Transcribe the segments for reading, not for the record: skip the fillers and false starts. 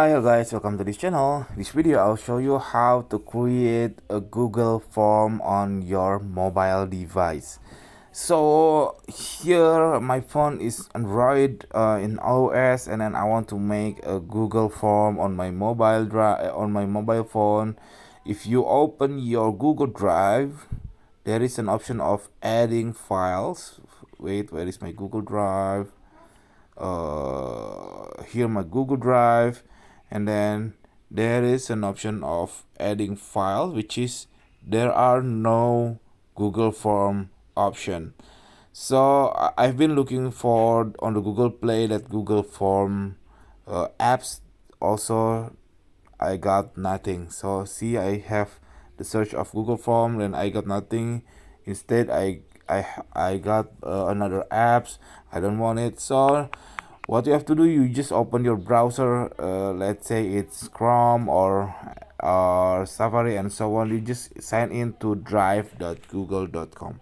Hi guys, welcome to this channel. This video I'll show you how to create a Google form on your mobile device. So here my phone is Android in iOS, and then I want to make a Google form on my mobile phone. If you open your Google Drive, there is an option of adding files. Wait, where is my Google Drive? Here my Google Drive, and then there is an option of adding file, which is there are no Google Form option. So I've been looking for on the Google Play that Google Form apps. Also I got nothing. So see, I have the search of Google Form, and I got nothing. Instead I got another apps. I don't want it. So what you have to do, you just open your browser, let's say it's Chrome or Safari and so on. You just sign in to drive.google.com.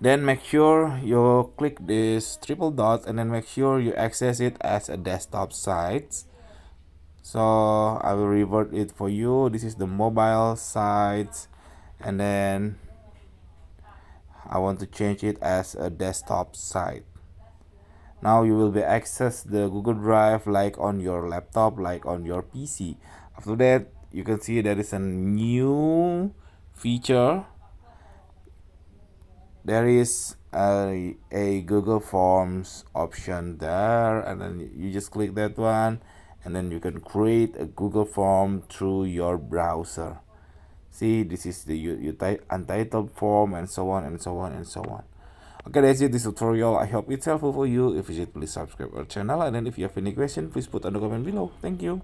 Then make sure you click this triple dot, and then make sure you access it as a desktop site. So I will revert it for you. This is the mobile site, and then I want to change it as a desktop site. Now you will be access the Google Drive like on your laptop, like on your PC. After that, you can see there is a new feature. There is a Google Forms option there, and then you just click that one, and then you can create a Google Form through your browser. See, this is the untitled form, and so on and so on and so on. Okay, that's it, this tutorial. I hope it's helpful for you. If you should, please subscribe our channel, and then if you have any question, please put on the comment below. Thank you.